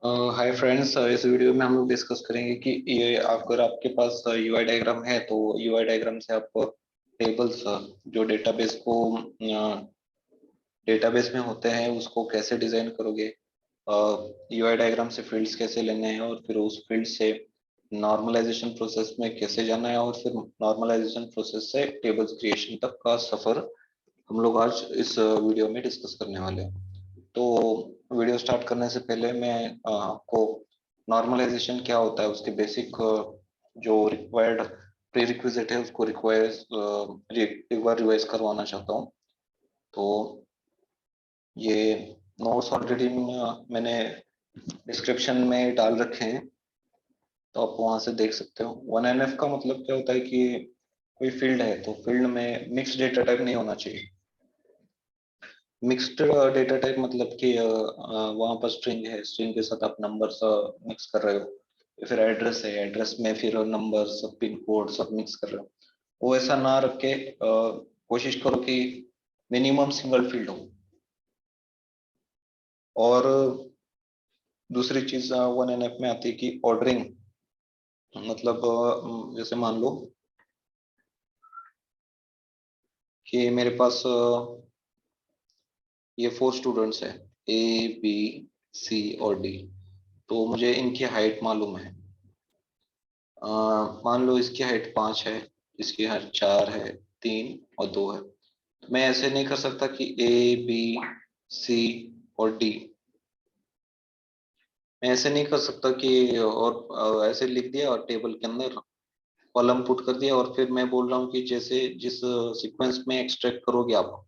Hi friends, इस video में हम लोग डिस्कस करेंगे कि ये अगर आपके पास यूआई डायग्राम है तो यूआई डायग्राम से आप टेबल्स जो डेटाबेस में होते हैं उसको कैसे डिजाइन करोगे। यूआई डायग्राम से फील्ड्स कैसे लेने हैं और फिर उस फील्ड से नॉर्मलाइजेशन प्रोसेस में कैसे जाना है और फिर नॉर्मलाइजेशन प्रोसेस से टेबल्स क्रिएशन तक का सफर हम लोग आज इस वीडियो में डिस्कस करने वाले हैं। तो वीडियो स्टार्ट करने से पहले मैं आपको नॉर्मलाइजेशन क्या होता है उसके बेसिक जो रिक्वायर्ड प्री रिक्विजिट है उसको एक बार रिवाइज करवाना चाहता हूँ। तो ये नोट्स ऑलरेडी मैंने डिस्क्रिप्शन में डाल रखे हैं, तो आप वहां से देख सकते हो। 1NF का मतलब क्या होता है कि कोई फील्ड है तो फील्ड में मिक्स्ड डेटा टाइप नहीं होना चाहिए। मिक्स्ड डेटा टाइप मतलब कि वहां पर स्ट्रिंग है, स्ट्रिंग के साथ आप नंबर्स मिक्स कर रहे हो, या फिर एड्रेस है, एड्रेस में फिर नंबर्स पिन कोड सब मिक्स कर रहे हो। वो ऐसा ना रख के कोशिश करो कि मिनिमम सिंगल फील्ड हो। और दूसरी चीज 1NF में आती है कि ऑर्डरिंग, मतलब जैसे मान लो कि मेरे पास ये 4 स्टूडेंट्स हैं, A B C और D। तो मुझे इनकी हाइट मालूम है। मान लो इसकी हाइट 5 है, इसकी हाइट 4 है, 3 और 2 है। तो मैं ऐसे नहीं कर सकता कि A B C और D। मैं ऐसे नहीं कर सकता कि और ऐसे लिख दिया और टेबल के अंदर कॉलम पुट कर दिया और फिर मैं बोल रहा हूँ कि जैसे जिस सीक्वेंस में एक्सट्रैक्ट करोगे आप,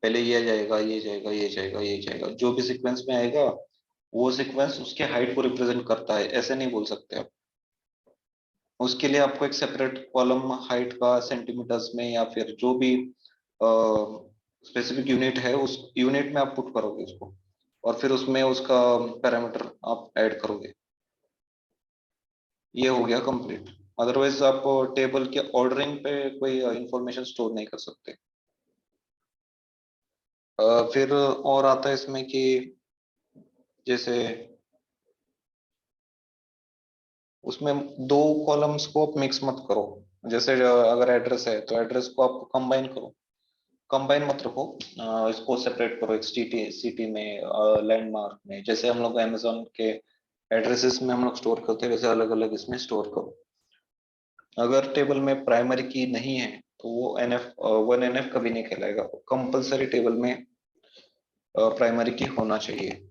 पहले ये जाएगा, ये जाएगा, ये जाएगा, ये जाएगा, जो भी सीक्वेंस में आएगा वो सीक्वेंस उसके हाइट को रिप्रेजेंट करता है, ऐसे नहीं बोल सकते आप। उसके लिए आपको एक सेपरेट कॉलम हाइट का सेंटीमीटर्स में या फिर जो भी स्पेसिफिक यूनिट है उस यूनिट में आप पुट करोगे उसको, और फिर उसमें उसका पैरामीटर आप ऐड करोगे। ये हो गया कंप्लीट। अदरवाइज आप टेबल के ऑर्डरिंग पे कोई इंफॉर्मेशन स्टोर नहीं कर सकते। फिर और आता है इसमें कि जैसे उसमें दो कॉलम्स को आप मिक्स मत करो। जैसे अगर एड्रेस है तो एड्रेस को आप कंबाइन करो, कंबाइन मत रखो। इसको सेपरेट करो एक सिटी सिटी में, लैंडमार्क में, जैसे हम लोग अमेजोन के एड्रेसेस में हम लोग स्टोर करते हैं वैसे अलग अलग इसमें स्टोर करो। अगर टेबल में प्राइमरी की नहीं है तो वो NF 1NF कभी नहीं कहलाएगा। कंपलसरी टेबल में प्राइमरी की होना चाहिए।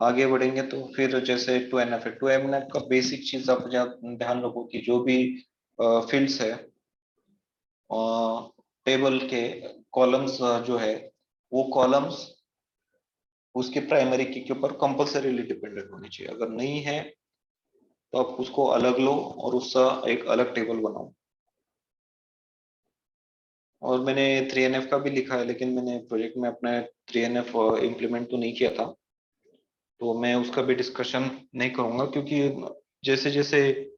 आगे बढ़ेंगे तो फिर जैसे 2NF है, 2NF का बेसिक चीज आप ध्यान रखो कि जो भी फील्ड्स है टेबल के कॉलम्स जो है वो कॉलम्स उसके प्राइमरी की के ऊपर कंपल्सरीली डिपेंडेंट होनी चाहिए। अगर नहीं है तो आप उसको अलग लो और उसका एक अलग टेबल बनाओ। और मैंने 3NF का भी लिखा है, लेकिन मैंने प्रोजेक्ट में अपना 3NF इम्प्लीमेंट तो नहीं किया था, तो मैं उसका भी डिस्कशन नहीं करूंगा, क्योंकि जैसे जैसे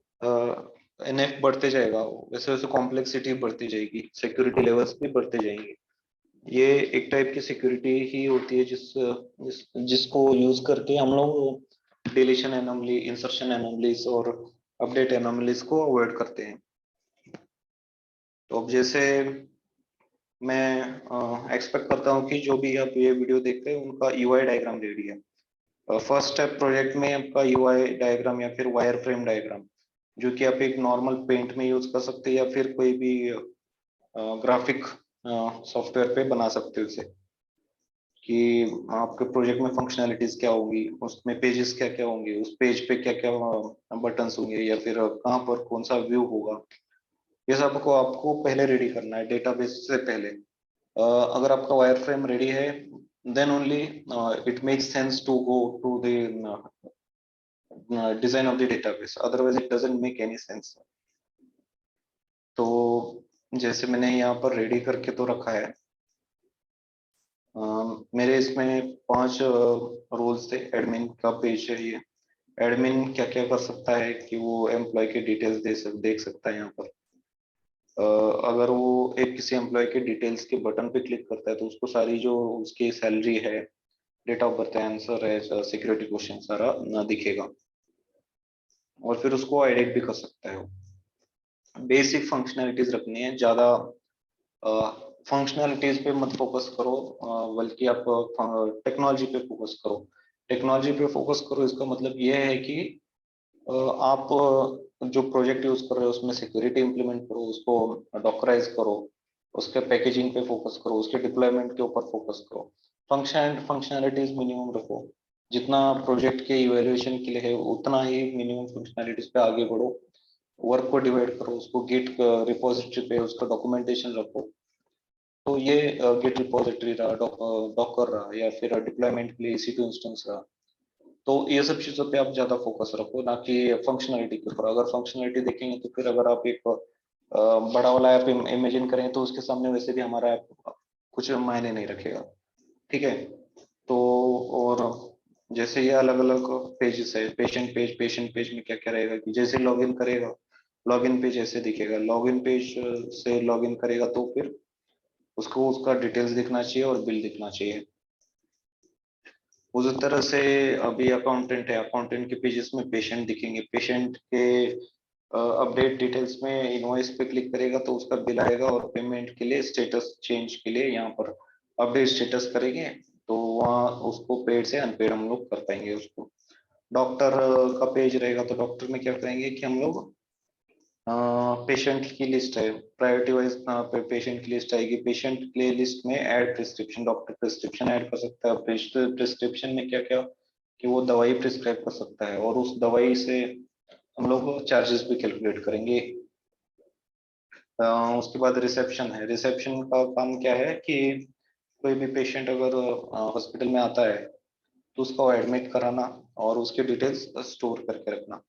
NF बढ़ते जाएगा वैसे वैसे कॉम्प्लेक्सिटी बढ़ती जाएगी, सिक्योरिटी लेवल्स भी बढ़ते जाएंगे। ये एक टाइप की सिक्योरिटी ही होती है जिसको यूज करके हम लोग डिलीशन एनोमली, इंसर्शन एनोमलीज और अपडेट एनोमलीज को अवॉइड करते हैं। तो अब जैसे मैं एक्सपेक्ट करता हूँ कि जो भी आप ये वीडियो देखते हैं उनका यूआई डायग्राम रेडी है। फर्स्ट स्टेप प्रोजेक्ट में आपका यूआई डायग्राम या फिर वायर फ्रेम डायग्राम, जो कि आप एक नॉर्मल पेंट में यूज कर सकते हैं या फिर कोई भी ग्राफिक सॉफ्टवेयर पे बना सकते हो उसे, कि आपके प्रोजेक्ट में फंक्शनैलिटीज क्या होंगी, उसमें पेजेस क्या क्या होंगे, उस पेज पे क्या क्या बटन्स होंगे, या फिर कहाँ पर कौन सा व्यू होगा। ये सब को आपको पहले रेडी करना है डेटाबेस से पहले। अगर आपका वायर फ्रेम रेडी है then only it makes sense to go to the design of the database, otherwise it doesn't make any sense। तो जैसे मैंने यहाँ पर रेडी करके तो रखा है। मेरे इसमें 5 रोल्स थे। एडमिन का पेज है ये। एडमिन क्या क्या कर सकता है कि वो एम्प्लॉय के डिटेल्स देख सकता है यहाँ पर। अगर वो एक किसी एम्प्लॉय के डिटेल्स के बटन पे क्लिक करता है तो उसको सारी जो उसकी सैलरी है, डेट ऑफ बर्थ है, आंसर है, सिक्योरिटी क्वेश्चन सारा ना दिखेगा, और फिर उसको एडिट भी कर सकता है। बेसिक फंक्शनैलिटीज रखनी है, ज्यादा फंक्शनैलिटीज पे मत फोकस करो, बल्कि आप टेक्नोलॉजी पे फोकस करो। टेक्नोलॉजी पे फोकस करो इसका मतलब ये है कि आप जो प्रोजेक्ट यूज कर रहे हो उसमें सिक्योरिटी इंप्लीमेंट करो, उसको डॉकराइज करो, उसके पैकेजिंग पे फोकस करो, उसके डिप्लॉयमेंट के ऊपर फोकस करो। फंक्शनैलिटीज मिनिमम रखो, जितना प्रोजेक्ट के इवेल्युएशन के लिए है उतना ही मिनिमम फंक्शनैलिटीज पे आगे बढ़ो। वर्क को डिवाइड करो, उसको गिट रिपोजिटरी पे उसका डॉक्यूमेंटेशन रखो। तो ये गिट रिपोजिटरी रहा, डॉकर रहा, या फिर डिप्लॉयमेंट के लिए EC2 इंस्टेंस रहा। तो ये सब चीजों पे आप ज्यादा फोकस रखो, ना कि फंक्शनलिटी के ऊपर। अगर फंक्शनलिटी देखेंगे तो फिर अगर आप एक बड़ा वाला ऐप इमेजिन करें तो उसके सामने वैसे भी हमारा ऐप कुछ मायने नहीं रखेगा। ठीक है। तो और जैसे ये अलग अलग पेजेस है, पेशेंट पेज में क्या क्या रहेगा कि जैसे लॉगिन करेगा, लॉगिन पेज ऐसे दिखेगा, लॉगिन पेज से लॉगिन करेगा तो फिर उसको उसका डिटेल्स दिखना चाहिए और बिल दिखना चाहिए। उस तरह से अभी अकाउंटेंट है, अकाउंटेंट के पेजेस में पेशेंट दिखेंगे, पेशेंट के अपडेट डिटेल्स में इनवॉइस पे क्लिक करेगा तो उसका बिल आएगा, और पेमेंट के लिए स्टेटस चेंज के लिए यहाँ पर अपडेट स्टेटस करेंगे तो वहाँ उसको पेड से अनपेड हम लोग कर पाएंगे उसको। डॉक्टर का पेज रहेगा तो डॉक्टर में क्या करेंगे कि हम लोग पेशेंट की लिस्ट है, प्रायोरिटी वाइज पेशेंट की लिस्ट आएगी, पेशेंट के लिस्ट में add prescription, doctor prescription add कर सकता है। प्रिस्क्रिप्शन में क्या क्या कि वो दवाई प्रिस्क्राइब कर सकता है, और उस दवाई से हम लोग चार्जेस भी कैलकुलेट करेंगे। उसके बाद रिसेप्शन है, रिसेप्शन का काम क्या है कि कोई भी पेशेंट अगर हॉस्पिटल में आता है तो उसको एडमिट कराना और उसके डिटेल्स स्टोर करके रखना।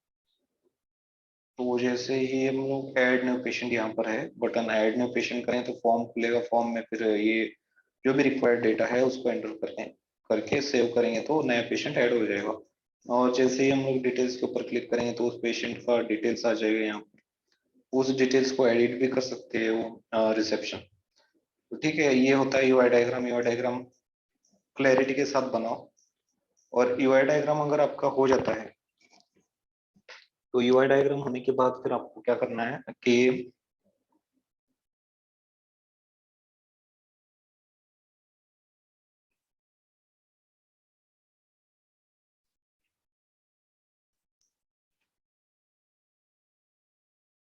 तो जैसे ही हम लोग ऐड न्यू पेशेंट यहाँ पर है, बटन ऐड न्यू पेशेंट करें तो फॉर्म खुलेगा, फॉर्म में फिर ये जो भी रिक्वायर्ड डेटा है उसको एंटर करके करके सेव करेंगे तो नया पेशेंट ऐड हो जाएगा। और जैसे ही हम लोग डिटेल्स के ऊपर क्लिक करेंगे तो उस पेशेंट का डिटेल्स आ जाएगा यहाँ पर। उस डिटेल्स को एडिट भी कर सकते हैं वो रिसेप्शन। तो ठीक है, ये होता है UI diagram. UI diagram clarity के साथ बनाओ, और यूआई डायग्राम अगर आपका हो जाता है तो यूआई डायग्राम होने के बाद फिर आपको क्या करना है कि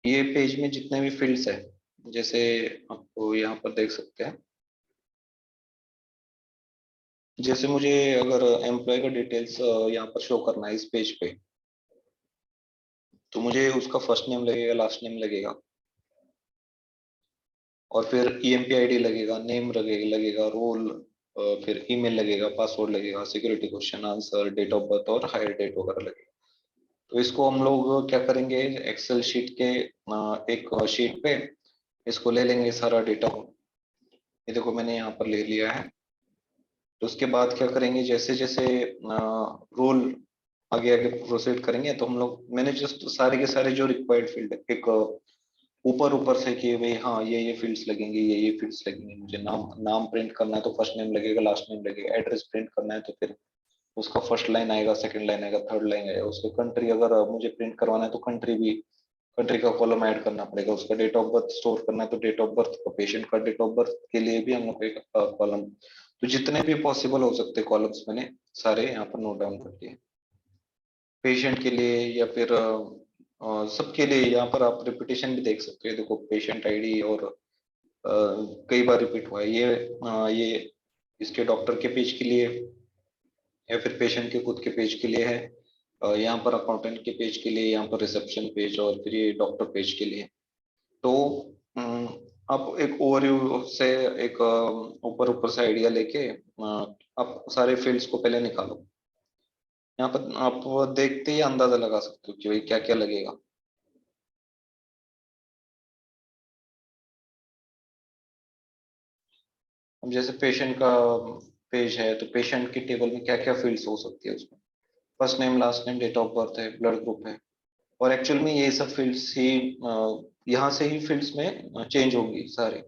ये पेज में जितने भी फील्ड्स है, जैसे आपको यहाँ पर देख सकते हैं, जैसे मुझे अगर एम्प्लॉय का डिटेल्स यहाँ पर शो करना है इस पेज पे, तो मुझे उसका फर्स्ट नेम लगेगा, लास्ट नेम लगेगा, और फिर ईएमपी आईडी लगेगा, नेम लगेगा, रोल, फिर ईमेल लगेगा, पासवर्ड लगेगा, security question answer, date of birth और हायर डेट वगैरह लगेगा। तो इसको हम लोग क्या करेंगे, एक्सेल शीट के एक शीट पे इसको ले लेंगे सारा डेटा। ये देखो मैंने यहाँ पर ले लिया है। तो उसके बाद क्या करेंगे, जैसे जैसे रूल आगे आगे प्रोसीड करेंगे तो हम लोग, मैंने जस्ट सारे के सारे जो रिक्वायर्ड फील्ड एक ऊपर ऊपर से कि भाई हाँ ये फील्ड्स लगेंगे, ये फील्ड्स लगेंगे। मुझे नाम नाम प्रिंट करना है तो फर्स्ट नेम लगेगा, लास्ट नेम लगेगा। एड्रेस प्रिंट करना है तो फिर उसका फर्स्ट लाइन आएगा, सेकंड लाइन आएगा, थर्ड लाइन आएगा। उसके कंट्री अगर मुझे प्रिंट करवाना है तो कंट्री भी, कंट्री का कॉलम ऐड करना पड़ेगा। उसका डेट ऑफ बर्थ स्टोर करना है तो डेट ऑफ बर्थ, पेशेंट का डेट ऑफ बर्थ के लिए भी हम लोग एक कॉलम। तो जितने भी पॉसिबल हो सकते कॉलम्स मैंने सारे यहाँ पर नोट डाउन कर दिए, पेशेंट के लिए या फिर सबके लिए। यहाँ पर आप रिपीटेशन भी देख सकते हो, देखो पेशेंट आईडी और कई बार रिपीट हुआ है ये। ये इसके डॉक्टर के पेज के लिए या फिर पेशेंट के खुद के पेज के लिए है। यहाँ पर अकाउंटेंट के पेज के लिए, यहाँ पर रिसेप्शन पेज, और फिर ये डॉक्टर पेज के लिए। तो अम, आप एक ओवरव्यू से एक ऊपर ऊपर से आइडिया लेके आप सारे फील्ड्स को पहले निकालो। यहाँ पर आप वो देखते ही अंदाजा लगा सकते हो कि भाई क्या क्या लगेगा। अब जैसे पेशेंट का पेज है तो पेशेंट की टेबल में क्या क्या फील्ड्स हो सकती है उसमें, first name, last name, date of birth है, ब्लड ग्रुप है। और एक्चुअल में ये सब फील्ड्स ही यहाँ से ही फील्ड्स में चेंज होंगी सारे।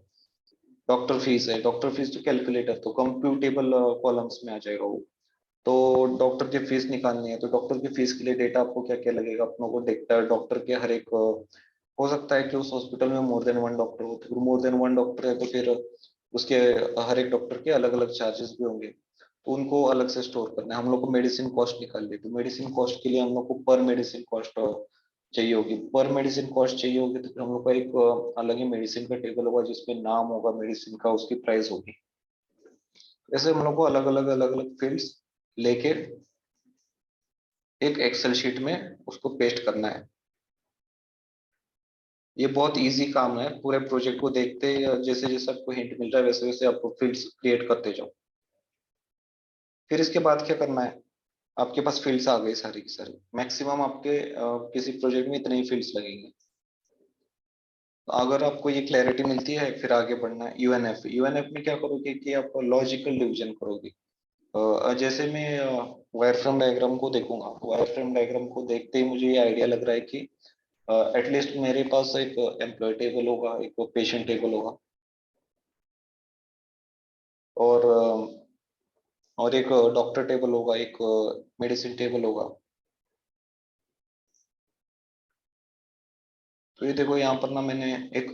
डॉक्टर फीस है, डॉक्टर फीस तो कैलकुलेटर तो कंप्यूटेबल कॉलम्स में आ जाएगा वो। तो डॉक्टर की फीस निकालनी है, तो डॉक्टर की फीस के लिए डेटा आपको क्या क्या लगेगा, अपनों को देखता है डॉक्टर के हर एक हो सकता है कि उस हॉस्पिटल में मोर देन वन डॉक्टर हो, तो मोर देन वन डॉक्टर है तो फिर उसके हर एक डॉक्टर के अलग अलग चार्जेस भी होंगे, तो उनको अलग से स्टोर करना है। हम लोग को मेडिसिन कॉस्ट निकालनी है, तो मेडिसिन कॉस्ट के लिए हम लोग को पर मेडिसिन कॉस्ट चाहिए होगी, पर मेडिसिन कॉस्ट चाहिए होगी, तो फिर हम लोग का एक अलग ही मेडिसिन का टेबल होगा जिसपे नाम होगा मेडिसिन का, उसकी प्राइस होगी। ऐसे हम लोग को अलग अलग फील्ड्स लेके एक एक्सेल शीट में उसको पेस्ट करना है। ये बहुत इजी काम है, पूरे प्रोजेक्ट को देखते जैसे जैसे आपको हिंट मिल रहा है वैसे वैसे आपको फील्ड्स क्रिएट करते जाओ। फिर इसके बाद क्या करना है, आपके पास फील्ड्स आ गई सारी की सारी, मैक्सिमम आपके किसी प्रोजेक्ट में इतने ही फील्ड्स लगेंगे। तो अगर आपको ये क्लैरिटी मिलती है फिर आगे बढ़ना है। यूएनएफ, यूएनएफ में क्या करोगे कि आप लॉजिकल डिवीजन करोगे। जैसे मैं वायरफ्रेम डायग्राम को देखूंगा, वायरफ्रेम डायग्राम को देखते ही मुझे ये आइडिया लग रहा है कि एटलीस्ट मेरे पास एक एम्प्लॉय टेबल होगा, एक पेशेंट टेबल होगा, और और एक डॉक्टर टेबल होगा, एक मेडिसिन टेबल होगा। तो ये देखो यहाँ पर ना मैंने एक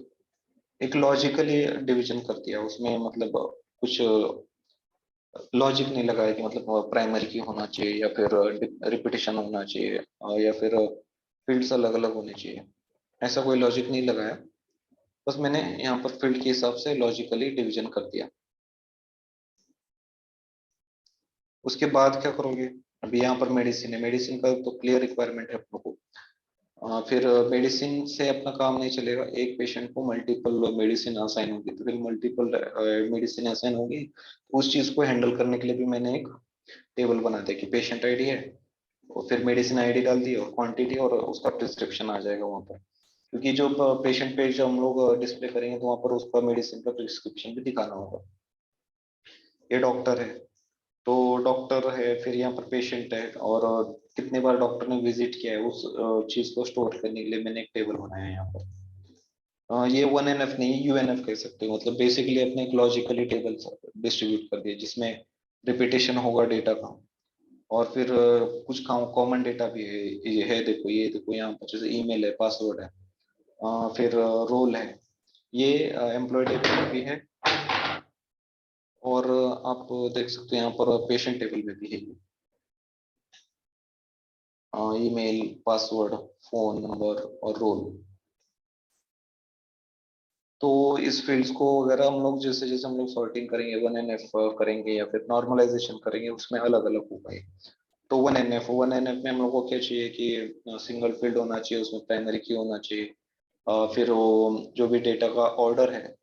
एक लॉजिकली डिवीजन कर दिया उसमें, मतलब कुछ लॉजिक नहीं लगाया कि मतलब प्राइमरी की होना चाहिए या फिर रिपीटिशन होना चाहिए, या फिर फील्ड्स अलग अलग होने चाहिए, ऐसा कोई लॉजिक नहीं लगाया। बस मैंने यहाँ पर फील्ड के हिसाब से लॉजिकली डिवीजन कर दिया। उसके बाद क्या करोगे, अभी यहाँ पर मेडिसिन है, मेडिसिन का तो क्लियर रिक्वायरमेंट है अपनों को। फिर मेडिसिन से अपना काम नहीं चलेगा, एक पेशेंट को मल्टीपल मेडिसिन असाइन होगी, तो फिर मल्टीपल मेडिसिन असाइन होगी, उस चीज को हैंडल करने के लिए भी मैंने एक टेबल बना दिया कि पेशेंट आईडी है, और फिर मेडिसिन आईडी डाल दी और क्वांटिटी और उसका प्रिस्क्रिप्शन आ जाएगा वहाँ पर। क्योंकि जो पेशेंट पेज हम लोग डिस्प्ले करेंगे तो वहाँ पर उसका मेडिसिन का प्रिस्क्रिप्शन भी दिखाना होगा। ये डॉक्टर है, तो डॉक्टर है, फिर यहाँ पर पेशेंट है, और कितने बार डॉक्टर ने विजिट किया है उस चीज को स्टोर करने के लिए मैंने एक टेबल बनाया है यहाँ पर। ये वन एन एफ नहीं, यूएनएफ कह सकते हो, मतलब बेसिकली अपने एक लॉजिकली टेबल डिस्ट्रीब्यूट कर दिए जिसमें रिपीटेशन होगा डेटा का, और फिर कुछ कॉमन डेटा भी है। ये है, देखो ये देखो यहाँ पर जैसे ईमेल है, पासवर्ड है, फिर रोल है, ये एम्प्लॉय टेबल भी है, और आप देख सकते हो यहाँ पर पेशेंट टेबल में भी है, ईमेल, पासवर्ड, फोन नंबर और रोल। तो इस फील्ड्स को अगर हम लोग जैसे जैसे हम लोग सॉर्टिंग करेंगे, वन एन एफ करेंगे या फिर नॉर्मलाइजेशन करेंगे, उसमें अलग अलग होगा ये। तो वन एन एफ में हम लोग को क्या चाहिए कि सिंगल फील्ड होना चाहिए, उसमें प्राइमरी की होना चाहिए। फिर वो जो भी डेटा का ऑर्डर है,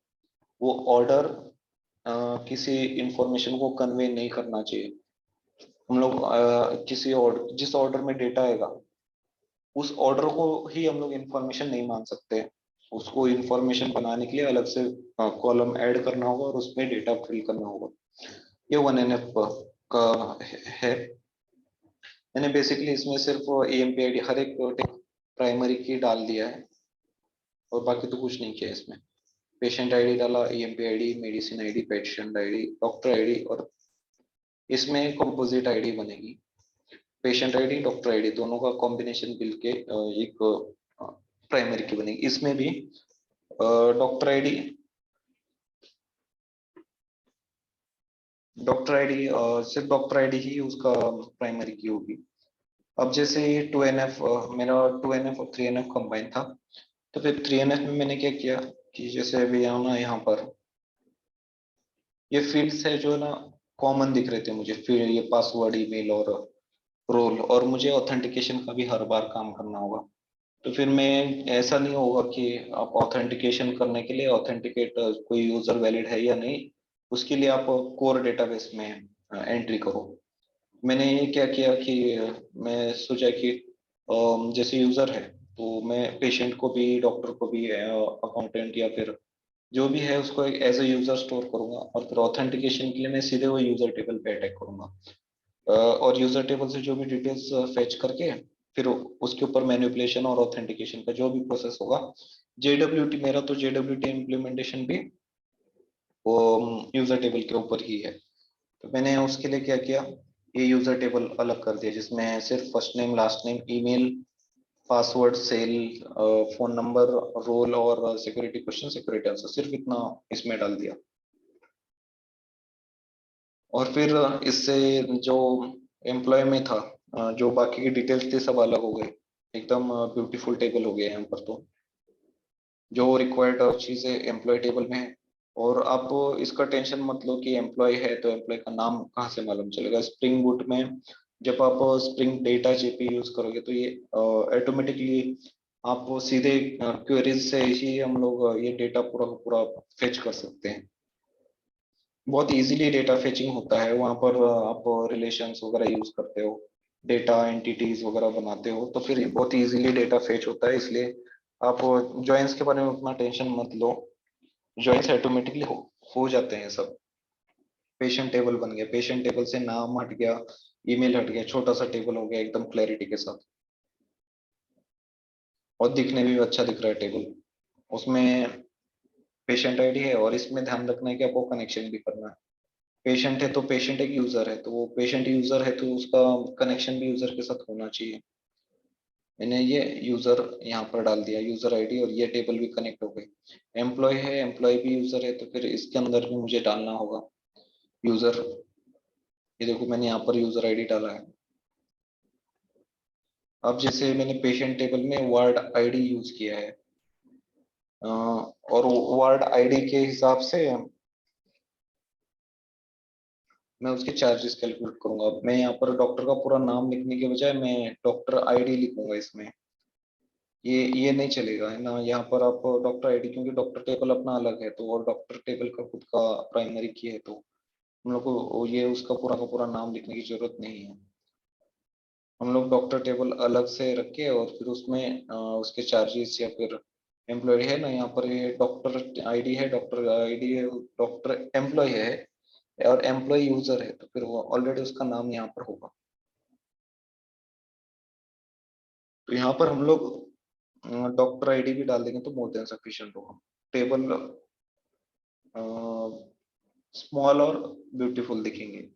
वो ऑर्डर किसी इंफॉर्मेशन को कन्वे नहीं करना चाहिए। हम लोग किसी ऑर्डर, जिस ऑर्डर में डेटा आएगा उस ऑर्डर को ही हम लोग इंफॉर्मेशन नहीं मान सकते। उसको इंफॉर्मेशन बनाने के लिए अलग से कॉलम ऐड करना होगा और उसमें डेटा फिल करना होगा। ये वन एन एफ का है। मैंने बेसिकली इसमें सिर्फ एएमपी आईडी हर एक प्राइमरी की डाल दिया है, और बाकी तो कुछ नहीं किया इसमें। पेशेंट आईडी डाला, EMP ID, medicine ID, patient ID, doctor ID, और इसमें कंपोजिट आईडी बनेगी। पेशेंट आईडी, डॉक्टर आईडी दोनों का कॉम्बिनेशन मिलके एक प्राइमरी की बनेगी। इसमें भी डॉक्टर आईडी, सिर्फ डॉक्टर आईडी ही उसका प्राइमरी की होगी। अब जैसे ये टू एन एफ, मेरा टू एन एफ और थ्री एन एफ कंबाइन था, तो फिर थ्री एन एफ में मैंने क्या किया कि जैसे अभी यहाँ पर ये फील्ड्स है जो ना कॉमन दिख रहे थे मुझे, फिर ये पासवर्ड, ईमेल और रोल, और मुझे ऑथेंटिकेशन का भी हर बार काम करना होगा। तो फिर मैं, ऐसा नहीं होगा कि आप ऑथेंटिकेशन करने के लिए ऑथेंटिकेट कोई यूजर वैलिड है या नहीं, उसके लिए आप कोर डेटाबेस में एंट्री करो। मैंने ये क्या किया कि मैं सोचा कि जैसे यूजर है तो मैं पेशेंट को भी, डॉक्टर को भी, अकाउंटेंट या फिर जो भी है उसको एक एज ए यूजर स्टोर करूंगा, और फिर ऑथेंटिकेशन के लिए मैं सीधे वो यूजर टेबल पे अटैक करूंगा। और यूजर टेबल से जो भी डिटेल्स फेच करके फिर उसके ऊपर मैनिपुलेशन और ऑथेंटिकेशन का जो भी प्रोसेस होगा, जेडब्ल्यूटी, मेरा तो जेडब्ल्यूटी इम्प्लीमेंटेशन भी वो यूजर टेबल के ऊपर ही है। तो मैंने उसके लिए क्या किया, ये यूजर टेबल अलग कर दिया जिसमें सिर्फ first name, last name, email, password, cell, phone number, role और सिक्योरिटी क्वेश्चन, सिक्योरिटी आंसर, सिर्फ इतना इसमें डाल दिया। और फिर इससे जो एम्प्लॉय में था, जो बाकी की डिटेल्स थे सब अलग हो गए, एकदम ब्यूटीफुल टेबल हो गया यहाँ पर। तो जो रिक्वायर्ड चीजें एम्प्लॉय टेबल में है। और आप इसका टेंशन मत लो कि एम्प्लॉय है तो एम्प्लॉय का नाम कहाँ से मालूम चलेगा। स्प्रिंग बूट में जब आप स्प्रिंग डेटा जेपी यूज करोगे तो ये ऑटोमेटिकली आप सीधे क्वेरीज से ही हम लोग ये डेटा पूरा का पूरा फेच कर सकते हैं। बहुत इजीली डेटा फेचिंग होता है वहां पर। आप रिलेशंस वगैरह यूज करते हो, डेटा एंटिटीज वगैरह बनाते हो, तो फिर बहुत इजीली डेटा फेच होता है। इसलिए आप जॉइंस के बारे में उतना टेंशन मत लो, जॉइंस ऑटोमेटिकली हो जाते हैं सब। पेशेंट टेबल बन गया, पेशेंट टेबल से नाम हट गया, ईमेल हट गया, छोटा सा टेबल हो गया एकदम क्लैरिटी के साथ, और दिखने में भी अच्छा दिख रहा है टेबल। उसमें पेशेंट आईडी है, और इसमें ध्यान रखना है कि आपको कनेक्शन भी करना है। पेशेंट है तो पेशेंट एक यूजर है, तो वो पेशेंट यूजर है तो उसका कनेक्शन भी यूजर के साथ होना चाहिए। मैंने ये यूजर यहाँ पर डाल दिया, यूजर आईडी, और ये टेबल भी कनेक्ट हो गई। एम्प्लॉय है, एम्प्लॉय भी यूजर है, तो फिर इसके अंदर भी मुझे डालना होगा यूजर। ये देखो मैंने यहाँ पर यूजर आईडी डाला है। अब जैसे मैंने पेशेंट टेबल में वार्ड आईडी यूज किया है, और वार्ड आईडी के हिसाब से मैं उसके चार्जेस कैलकुलेट करूंगा। मैं यहाँ पर डॉक्टर का पूरा नाम लिखने के बजाय मैं डॉक्टर आईडी लिखूंगा इसमें। ये नहीं चलेगा है ना यहाँ पर आप डॉक्टर आईडी, क्योंकि डॉक्टर टेबल अपना अलग है तो, और डॉक्टर टेबल का खुद का प्राइमरी की है, तो हम लोग को ये उसका पूरा का पूरा नाम लिखने की जरूरत नहीं है। हम लोग डॉक्टर टेबल अलग से रखे और फिर उसमें उसके चार्जेस, या फिर एम्प्लॉय है ना, यहाँ पर ये डॉक्टर आईडी है, डॉक्टर आईडी है, डॉक्टर एम्प्लॉय है, और एम्प्लॉय यूजर है, तो फिर वो ऑलरेडी उसका नाम यहाँ पर होगा। तो यहाँ पर हम लोग डॉक्टर आईडी भी डाल देंगे तो मोर देन सफिशिएंट होगा। टेबल स्मॉल और ब्यूटीफुल दिखेंगे।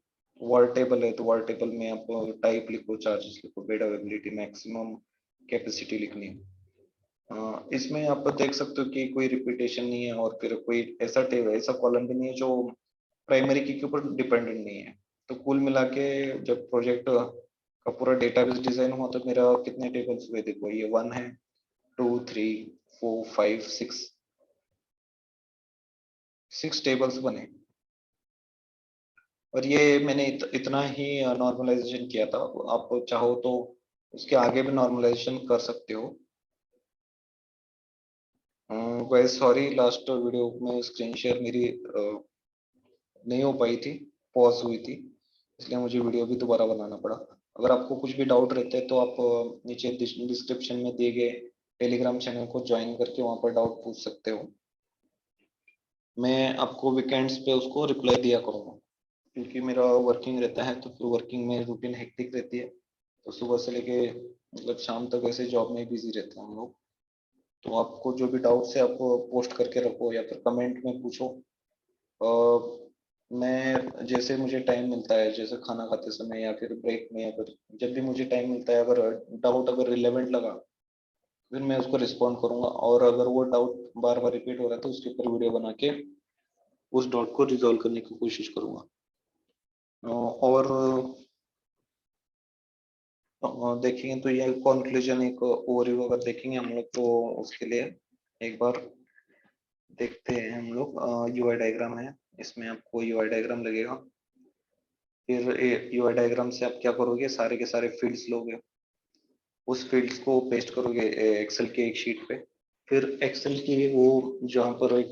वर्ड टेबल है तो वर्ड टेबल में आप टाइप लिखो, चार्जेस लिखो, बेड अवेलेबिलिटी, मैक्सिमम कैपेसिटी लिखनी है। इसमें आप देख सकते हो कि कोई रिपीटेशन नहीं है, और फिर कोई ऐसा टेबल, ऐसा कॉलम भी नहीं है जो प्राइमरी की के ऊपर डिपेंडेंट नहीं है। तो कुल मिला के जब प्रोजेक्ट का पूरा डेटाबेस डिजाइन हुआ तो मेरा कितने टेबल्स हुए देखो, ये 1 है, 2, 3, 4, 5, 6, 6 टेबल्स बने। और ये मैंने इतना ही नॉर्मलाइजेशन किया था। आप चाहो तो उसके आगे भी नॉर्मलाइजेशन कर सकते हो। वैसे सॉरी, लास्ट वीडियो में स्क्रीन शेयर मेरी नहीं हो पाई थी, पॉज हुई थी, इसलिए मुझे वीडियो भी दोबारा बनाना पड़ा। अगर आपको कुछ भी डाउट रहते हैं तो आप नीचे डिस्क्रिप्शन में दिए गए टेलीग्राम चैनल को ज्वाइन करके वहां पर डाउट पूछ सकते हो। मैं आपको वीकेंड्स पे उसको रिप्लाई दिया करूंगा, क्योंकि मेरा वर्किंग रहता है, तो फिर वर्किंग में रूटीन हेक्टिक रहती है। तो सुबह से लेके मतलब शाम तक ऐसे जॉब में बिजी रहते हैं हम लोग। तो आपको जो भी डाउट्स है आप पोस्ट करके रखो या फिर कमेंट में पूछो। मैं जैसे मुझे टाइम मिलता है, जैसे खाना खाते समय या फिर ब्रेक में, या फिर जब भी मुझे टाइम मिलता है, अगर डाउट अगर रिलेवेंट लगा फिर मैं उसको रिस्पॉन्ड करूंगा। और अगर वो डाउट बार बार रिपीट हो रहा है तो उसके ऊपर वीडियो बना के उस डाउट को रिजॉल्व करने की कोशिश करूंगा। और देखेंगे तो ये कंक्लूजन, एक ओवरव्यू अगर देखेंगे हम लोग तो उसके लिए एक बार देखते हैं हम लोग। यूआई डायग्राम है, इसमें आपको यूआई डायग्राम लगेगा। फिर यूआई डायग्राम से आप क्या करोगे, सारे के सारे फील्ड्स लोगे, उस फील्ड्स को पेस्ट करोगे एक्सेल के एक शीट पे। फिर एक्सेल की वो जहाँ पर एक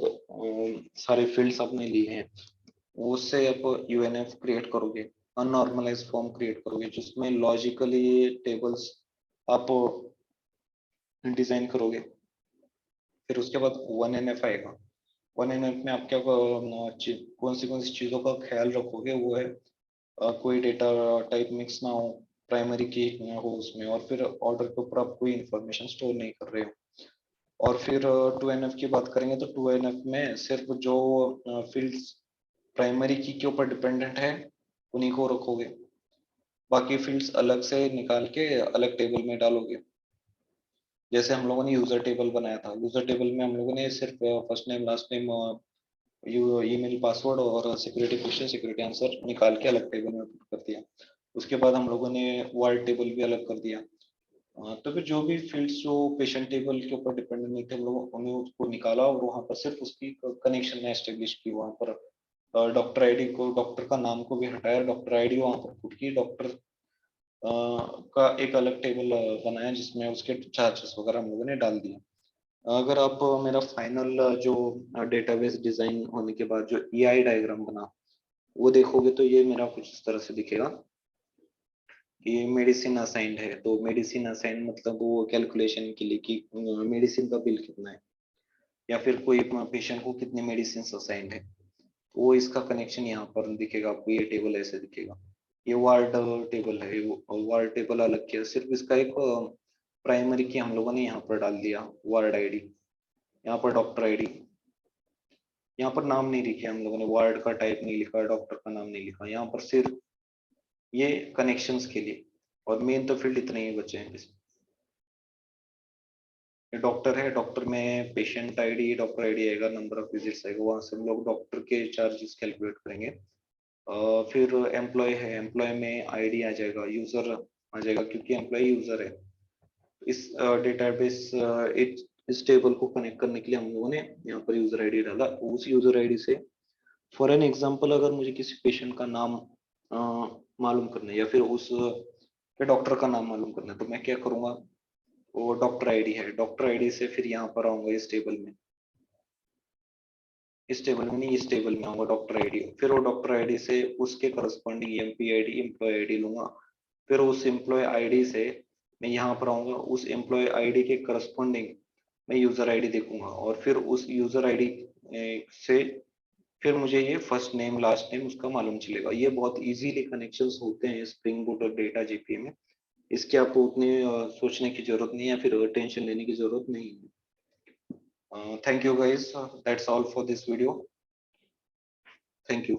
सारे फील्ड्स आपने लिए हैं उससे आप यूएनएफ क्रिएट करोगे, अननॉर्मलाइज फॉर्म क्रिएट करोगे जिसमें लॉजिकली टेबल्स आप डिजाइन करोगे। फिर उसके बाद वन एन एफ आएगा। वन एन एफ में आप क्या कौन सी चीजों का ख्याल रखोगे, वो है कोई डेटा टाइप मिक्स ना हो, प्राइमरी की ना हो उसमें, और फिर ऑर्डर के ऊपर आप कोई इंफॉर्मेशन स्टोर नहीं कर रहे हो। और फिर टू एन एफ की बात करेंगे तो टू एन एफ में सिर्फ जो फील्ड्स प्राइमरी की के ऊपर डिपेंडेंट है उन्हीं को रखोगे। बाकी फील्ड्स अलग से निकाल के अलग टेबल में डालोगे। जैसे हम लोगों ने यूजर टेबल बनाया था, यूजर टेबल में हम लोगों ने सिर्फ first name last name email password और सिक्योरिटी क्वेश्चन सिक्योरिटी आंसर निकाल के अलग टेबल में पुट कर दिया। उसके बाद हम लोगों ने वर्ड टेबल भी अलग कर दिया। तो फिर जो भी फील्ड्स जो पेशेंट टेबल के ऊपर डिपेंडेंट नहीं थे, हम लोगों ने उसको निकाला और वहाँ पर सिर्फ उसकी कनेक्शन ने एस्टेब्लिश की। वहाँ पर डॉक्टर आईडी को, डॉक्टर का नाम को भी हटाया, डॉक्टर आईडी वहाँ पर पुट की, डॉक्टर का एक अलग टेबल बनाया जिसमें उसके चार्जेस वगैरह हम लोगों ने डाल दिए। अगर आप मेरा फाइनल जो डेटाबेस डिजाइन होने के बाद जो ईआई डायग्राम बना वो देखोगे तो ये मेरा कुछ इस तरह से दिखेगा कि मेडिसिन असाइंड है। तो मेडिसिन असाइंड मतलब वो कैलकुलेशन के लिए कि मेडिसिन का बिल कितना है, या फिर कोई पेशेंट को कितने मेडिसिन असाइंड है, वो इसका कनेक्शन यहाँ पर दिखेगा आपको। ये टेबल ऐसे दिखेगा। ये वार्ड टेबल है, वार्ड टेबल अलग किया, सिर्फ इसका एक प्राइमरी की हम लोगों ने यहाँ पर डाल दिया वार्ड आईडी। यहाँ पर डॉक्टर आईडी, यहाँ पर नाम नहीं लिखे हम लोगों ने, वार्ड का टाइप नहीं लिखा, डॉक्टर का नाम नहीं लिखा, यहाँ पर सिर्फ ये कनेक्शंस के लिए। और मेन तो फील्ड इतने ही बचे हैं इसमें। ये डॉक्टर है, डॉक्टर में पेशेंट आईडी, डॉक्टर आईडी आएगा, नंबर ऑफ विजिट्स आएगा, वहां से हम लोग डॉक्टर के चार्जेस कैलकुलेट करेंगे। फिर एम्प्लॉय है, एम्प्लॉय में आईडी आ जाएगा, यूजर आ जाएगा क्योंकि एम्प्लॉय यूजर है। इस डेटाबेस इस टेबल को कनेक्ट करने के लिए हम लोगों ने यहाँ पर यूजर आईडी डाला। उस यूजर आईडी से फॉर एन एग्जांपल अगर मुझे किसी पेशेंट का नाम मालूम करना है या फिर उस डॉक्टर का नाम मालूम करना है, तो मैं क्या करूंगा, वो डॉक्टर आईडी है, डॉक्टर आईडी से फिर यहाँ पर आऊंगा इस टेबल में, इस टेबल में नहीं, इस टेबल में आऊंगा डॉक्टर आईडी, फिर वो डॉक्टर आईडी से उसके corresponding MP ID employ ID लूंगा। फिर उस एम्प्लॉय आईडी से मैं यहाँ पर आऊंगा, उस एम्प्लॉय आईडी के करस्पॉन्डिंग मैं यूजर आईडी देखूंगा, और फिर उस यूजर आईडी से फिर मुझे ये फर्स्ट नेम लास्ट नेम उसका मालूम चलेगा। ये बहुत इजीली कनेक्शंस होते हैं स्प्रिंग बूट और डेटा जेपीए में। इसके आपको उतनी सोचने की जरूरत नहीं है, फिर टेंशन लेने की जरूरत नहीं है। Thank you guys. That's all for this video. Thank you.